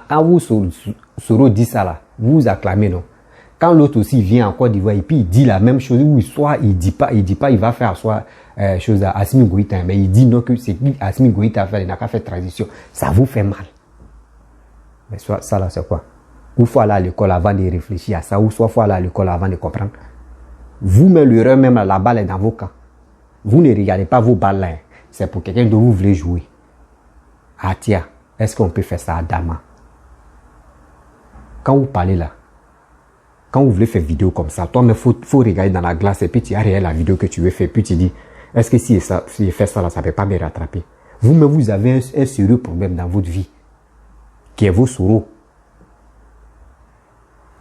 Quand vous, Soro dit ça là, vous acclamez, non? Quand l'autre aussi vient en Côte d'Ivoire et puis il dit la même chose, ou soit il dit pas, il va faire soit chose à Assimi Goïta, mais il dit non que c'est Assimi Goïta a fait, il n'a qu'à faire transition. Ça vous fait mal. Mais soit ça là, c'est quoi? Ou faut aller à l'école avant de réfléchir à ça, ou soit faut aller à l'école avant de comprendre. Vous, même l'erreur, même la balle est dans vos camps. Vous ne regardez pas vos balles là. C'est pour quelqu'un dont vous voulez jouer. Ah tiens, est-ce qu'on peut faire ça à Dama? Quand vous parlez là, quand vous voulez faire vidéo comme ça, toi, mais faut regarder dans la glace et puis tu arrêtes la vidéo que tu veux faire. Puis tu dis, est-ce que si je fais ça là, ça ne peut pas me rattraper? Vous-même, vous avez un sérieux problème dans votre vie, qui est vos sorrows.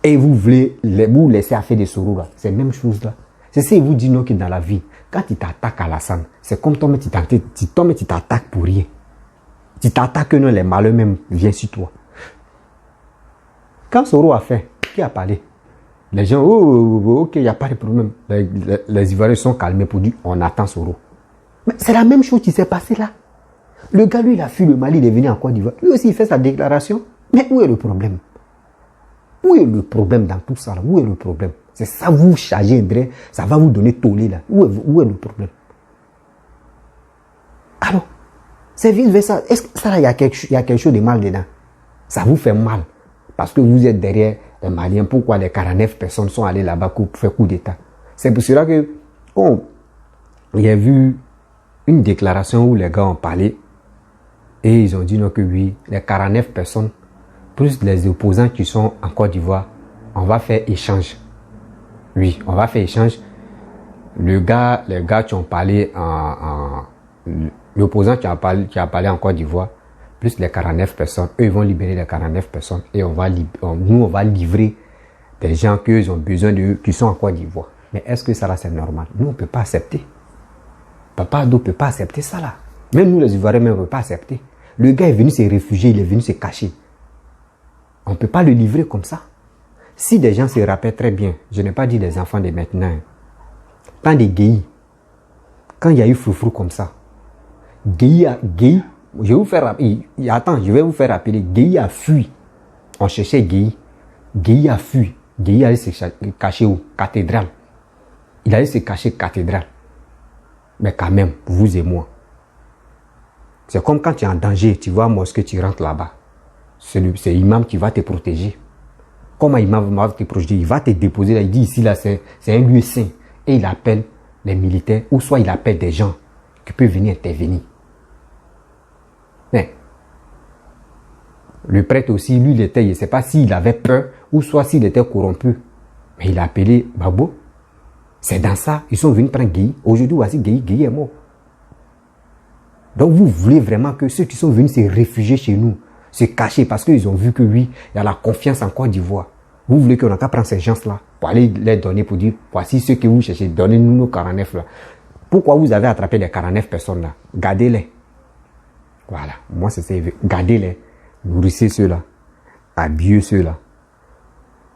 Et vous voulez vous laisser à faire des sorrows là. C'est la même chose là. C'est ça, il vous dit non que dans la vie, quand tu t'attaques à Alassane, c'est comme toi, mais tu t'attaques pour rien. Tu t'attaques que non, les malheurs même viennent sur toi. Quand Soro a fait, qui a parlé? Les gens, ok, il n'y a pas de problème. Les Ivoiriens sont calmés pour dire, on attend Soro. Mais c'est la même chose qui s'est passée là. Le gars, lui, il a fui le Mali, il est venu en Côte d'Ivoire. Lui aussi, il fait sa déclaration. Mais où est le problème? Où est le problème dans tout ça là? Où est le problème? C'est ça, vous chargez André, ça va vous donner tollé là. Où est le problème? Alors, c'est vice versa. Est-ce que ça, il y a quelque chose de mal dedans? Ça vous fait mal. Parce que vous êtes derrière les Maliens. Pourquoi les 49 personnes sont allées là-bas pour faire coup d'État? C'est pour cela que, il y a vu une déclaration où les gars ont parlé et ils ont dit non que oui, les 49 personnes, plus les opposants qui sont en Côte d'Ivoire, on va faire échange. Oui, on va faire échange. Les gars qui ont parlé l'opposant qui a parlé en Côte d'Ivoire, plus les 49 personnes, eux ils vont libérer les 49 personnes et nous on va livrer des gens qu'ils ont besoin de, qui sont en Côte d'Ivoire. Mais est-ce que ça là c'est normal? Nous on ne peut pas accepter. Papa Ado ne peut pas accepter ça là. Même nous les Ivoiriens même on ne peut pas accepter. Le gars est venu se réfugier, il est venu se cacher. On ne peut pas le livrer comme ça. Si des gens se rappellent très bien, je n'ai pas dit des enfants de maintenant, tant des gays, quand il y a eu Froufrou comme ça, Gueye, je vais vous faire rappeler, Gueye a fui. On cherchait Gueye. Gueye a fui. Gueye allait se cacher où? Cathédrale. Il allait se cacher cathédrale. Mais quand même, vous et moi. C'est comme quand tu es en danger, tu vas à mosquée, tu rentres là-bas. C'est l'imam qui va te protéger. Comment l'imam va te protéger? Il va te déposer là, il dit ici là, c'est un lieu saint. Et il appelle les militaires, ou soit il appelle des gens qui peuvent venir intervenir. Mais le prêtre aussi, lui, il était, je ne sais pas s'il avait peur ou soit s'il était corrompu. Mais il a appelé Babo. C'est dans ça, ils sont venus prendre Gueye. Aujourd'hui, voici Gueye est mort. Donc vous voulez vraiment que ceux qui sont venus se réfugier chez nous, se cacher parce qu'ils ont vu que oui, il y a la confiance en Côte d'Ivoire. Vous voulez qu'on n'a qu'à prendre ces gens-là pour aller les donner pour dire, voici ceux que vous cherchez, donnez-nous nos 49 là. Pourquoi vous avez attrapé les 49 personnes là? Gardez-les. Voilà, moi c'est ça, gardez-les, nourrissez ceux-là, habillez ceux-là.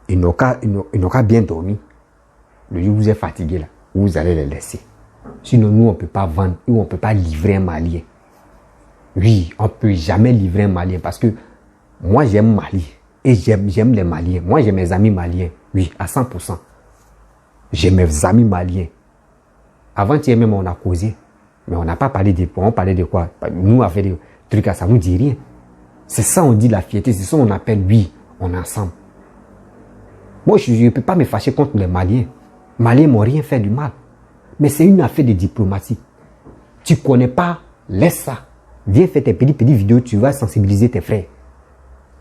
Ils n'ont qu'à bien dormir. Le jour où vous êtes fatigué là, vous allez les laisser. Sinon nous on ne peut pas vendre ou on ne peut pas livrer un Malien. Oui, on ne peut jamais livrer un Malien parce que moi j'aime Mali et j'aime les Maliens. Moi j'ai mes amis maliens, oui, à 100%. J'ai mes amis maliens. Avant-hier même on a causé. Mais on n'a pas parlé de quoi. On parlait de quoi? Nous, on fait des trucs à ça, nous dit rien. C'est ça, on dit la fierté. C'est ça, on appelle, oui, on est ensemble. Moi, je ne peux pas me fâcher contre les Maliens. Les Maliens ne m'ont rien fait du mal. Mais c'est une affaire de diplomatie. Tu ne connais pas, laisse ça. Viens faire tes petites vidéos, tu vas sensibiliser tes frères.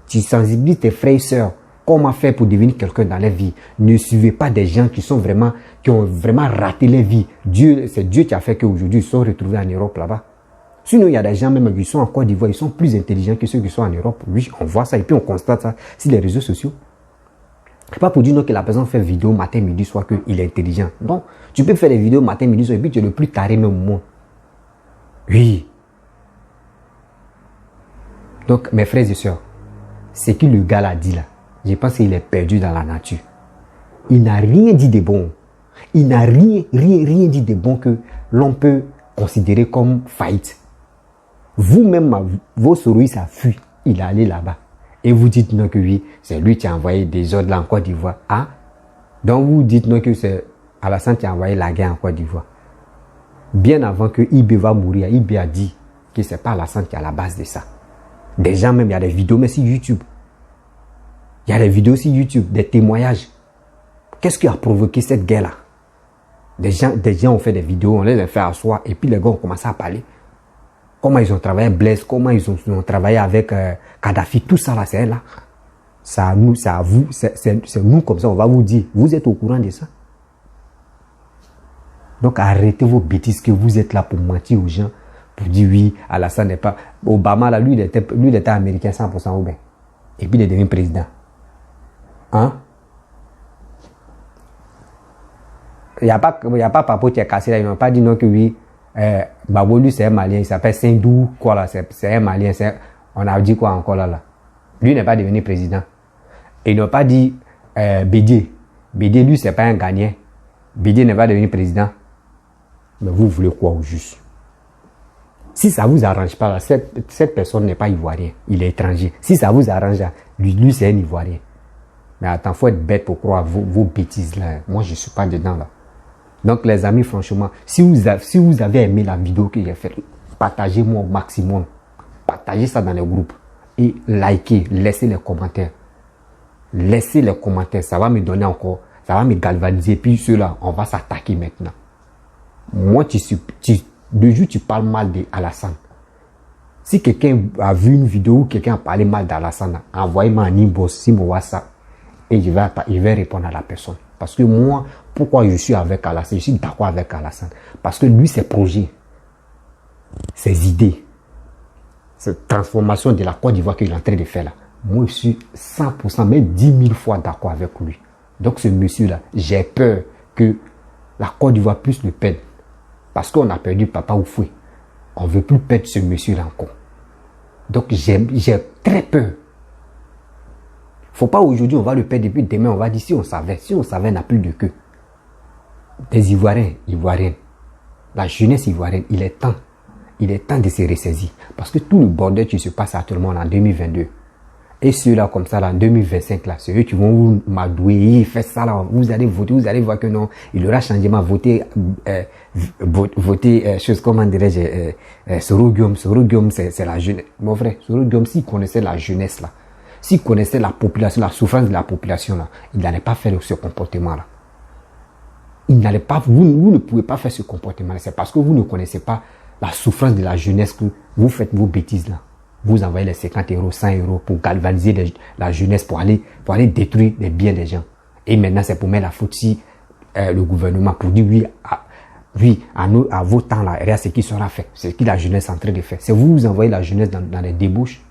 Tu sensibilises tes frères et sœurs. Comment faire pour devenir quelqu'un dans la vie? Ne suivez pas des gens qui ont vraiment raté leur vie. C'est Dieu qui a fait qu'aujourd'hui ils sont retrouvés en Europe là-bas. Sinon, il y a des gens même qui sont en Côte d'Ivoire, ils sont plus intelligents que ceux qui sont en Europe. Oui, on voit ça et puis on constate ça sur les réseaux sociaux. C'est pas pour dire non que la personne fait vidéo matin, midi, soir qu'il est intelligent. Non, tu peux faire des vidéos matin, midi, soir et puis tu es le plus taré même au monde. Oui. Donc, mes frères et sœurs, c'est que le gars l'a dit là. Je pense qu'il est perdu dans la nature. Il n'a rien dit de bon. Il n'a rien dit de bon que l'on peut considérer comme faillite. Vous-même, vos souris, ça fuit. Il est allé là-bas. Et vous dites non que oui, c'est lui qui a envoyé des ordres là en Côte d'Ivoire. Ah, Donc vous dites non que c'est Alassane qui a envoyé la guerre en Côte d'Ivoire. Bien avant que IB va mourir, IB a dit que c'est pas Alassane qui est à la base de ça. Des gens même, il y a des vidéos mais sur YouTube. Il y a des vidéos sur YouTube, des témoignages. Qu'est-ce qui a provoqué cette guerre-là? Des gens ont fait des vidéos, on les a fait asseoir et puis les gars ont commencé à parler. Comment ils ont travaillé Blaise, comment ils ont travaillé avec Kadhafi, tout ça là, c'est là. C'est à nous, c'est à vous, c'est nous comme ça, on va vous dire, vous êtes au courant de ça. Donc arrêtez vos bêtises que vous êtes là pour mentir aux gens, pour dire oui, Alassane n'est pas... Obama là, lui il était américain 100% ou bien. Et puis il est devenu président. Hein? Il n'y a pas Papo qui est cassé là, ils n'ont pas dit non que oui, Babo lui c'est un Malien, il s'appelle Sindou, quoi là, c'est un Malien, on a dit quoi encore là. Lui n'est pas devenu président. Et ils n'ont pas dit Bédié. Bédié lui c'est pas un Ghanéen. Bédié n'est pas devenu président. Mais vous voulez quoi au juste? Si ça vous arrange pas là, cette personne n'est pas ivoirien, il est étranger. Si ça vous arrange là, lui c'est un ivoirien. Mais attends, faut être bête pour croire vos bêtises là. Moi je suis pas dedans là. Donc les amis, franchement, si vous avez aimé la vidéo que j'ai faite, partagez-moi au maximum. Partagez ça dans les groupes. Et likez, laissez les commentaires. Laissez les commentaires, ça va me donner encore, ça va me galvaniser. Puis ceux-là, on va s'attaquer maintenant. Moi, le jour où tu parles mal d'Alassane, si quelqu'un a vu une vidéo où quelqu'un a parlé mal d'Alassane, envoyez-moi un inbox sur mon WhatsApp et je vais répondre à la personne. Parce que moi, pourquoi je suis avec Alassane? Je suis d'accord avec Alassane. Parce que lui, ses projets, ses idées, cette transformation de la Côte d'Ivoire qu'il est en train de faire là, moi, je suis 100%, même 10 000 fois d'accord avec lui. Donc, ce monsieur-là, j'ai peur que la Côte d'Ivoire puisse le perdre. Parce qu'on a perdu Papa Oufoué. On ne veut plus perdre ce monsieur-là encore. Donc, j'ai très peur. Faut pas aujourd'hui, on va le perdre depuis demain, on va dire si on savait, on n'a plus de queue. Des Ivoiriens, Ivoiriennes, la jeunesse ivoirienne, il est temps de se ressaisir. Parce que tout le bordel qui se passe actuellement en 2022, et ceux-là comme ça, là, en 2025, là, ceux qui vont vous m'adouer, faire ça, là, vous allez voter, vous allez voir que non, il y aura changement, voter, chose, comment dirais-je, Soro Guillaume, c'est la jeunesse. Mon frère, Soro Guillaume, s'il connaissait la jeunesse, là, s'il connaissait la population, la souffrance de la population, là, il n'allait pas faire ce comportement-là. Il n'allait pas, vous ne pouvez pas faire ce comportement-là. C'est parce que vous ne connaissez pas la souffrance de la jeunesse que vous faites vos bêtises là. Vous envoyez les 50 €, 100 € pour galvaniser la jeunesse, pour aller détruire les biens des gens. Et maintenant, c'est pour mettre la faute sur le gouvernement, pour dire oui, à vos temps là, regarde ce qui sera fait. C'est ce que la jeunesse est en train de faire. C'est vous envoyez la jeunesse dans les débauches.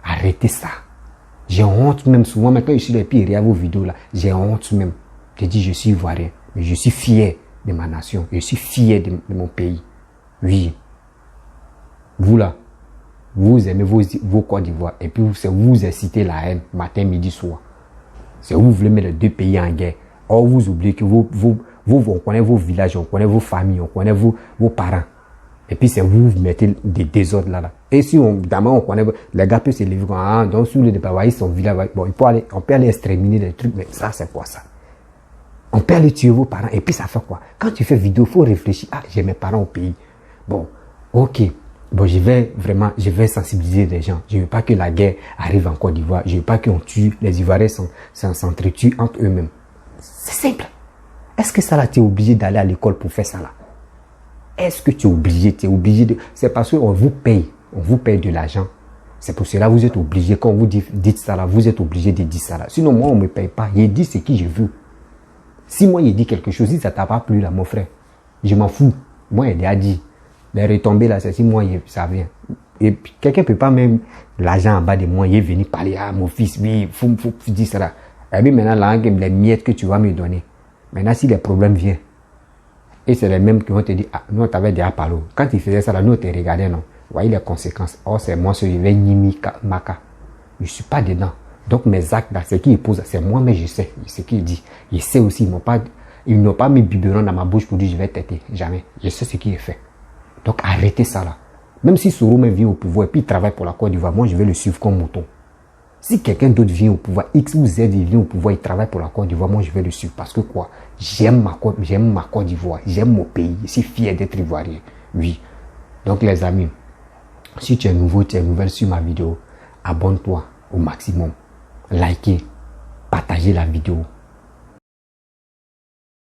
Arrêtez ça. J'ai honte même souvent, mais quand je suis là et puis regarde vos vidéos là, j'ai honte même. Je dis, je suis ivoirien, mais je suis fier de ma nation, je suis fier de mon pays. Oui. Vous là, vous aimez vos Côte d'Ivoire et puis vous incitez la haine matin, midi, soir. C'est vous voulez mettre les deux pays en guerre. Or, vous oubliez que on connaît vos villages, on connaît vos familles, on connaît vos parents. Et puis c'est vous mettez des désordres là. Et si on connaît, les gars peuvent se lever comme, donc sous le départ, ils sont village, bon, on peut aller exterminer des trucs, mais ça c'est quoi ça? On peut aller tuer vos parents et puis ça fait quoi? Quand tu fais vidéo, il faut réfléchir, j'ai mes parents au pays. Bon, ok. Bon, je vais sensibiliser les gens. Je ne veux pas que la guerre arrive en Côte d'Ivoire. Je ne veux pas qu'on tue, les Ivoiriens s'entretuent entre eux-mêmes. C'est simple. Est-ce que ça là, tu es obligé d'aller à l'école pour faire ça là? Est-ce que tu es obligé de... C'est parce qu'on vous paye. On vous paye de l'argent. C'est pour cela que vous êtes obligé. Quand vous dites ça là, vous êtes obligé de dire ça là. Sinon, moi, on ne me paye pas. Il dit ce que je veux. Si moi, il dit quelque chose, si ça ne t'a pas plu là, mon frère, je m'en fous. Moi, il a dit. Les retombées là, c'est si moi, ça vient. Et puis, quelqu'un ne peut pas même l'argent en bas de moi, il est venu parler, mon fils, oui, faut dire ça là. Et puis maintenant, là, les miettes que tu vas me donner. Maintenant, si les problèmes viennent, et c'est les mêmes qui vont te dire, nous, on t'avait déjà parlé. Quand ils faisaient ça là, nous, on te regardait, non. Vous voyez les conséquences. Or, c'est moi, je vais Nimi Maka. Je ne suis pas dedans. Donc, mes actes là, ce qu'il pose, c'est moi, mais je sais ce qu'il dit. Je sais aussi, ils n'ont pas mis biberon dans ma bouche pour dire, je vais têter. Jamais. Je sais ce qui est fait. Donc, arrêtez ça là. Même si Soro me vient au pouvoir et puis il travaille pour la Côte d'Ivoire, moi, je vais le suivre comme mouton. Si quelqu'un d'autre vient au pouvoir, X ou Z, il vient au pouvoir, il travaille pour la Côte d'Ivoire, moi je vais le suivre. Parce que quoi? J'aime ma Côte d'Ivoire, j'aime mon pays, je suis fier d'être ivoirien. Oui. Donc les amis, si tu es nouveau, tu es nouvelle sur ma vidéo, abonne-toi au maximum. Likez, partagez la vidéo.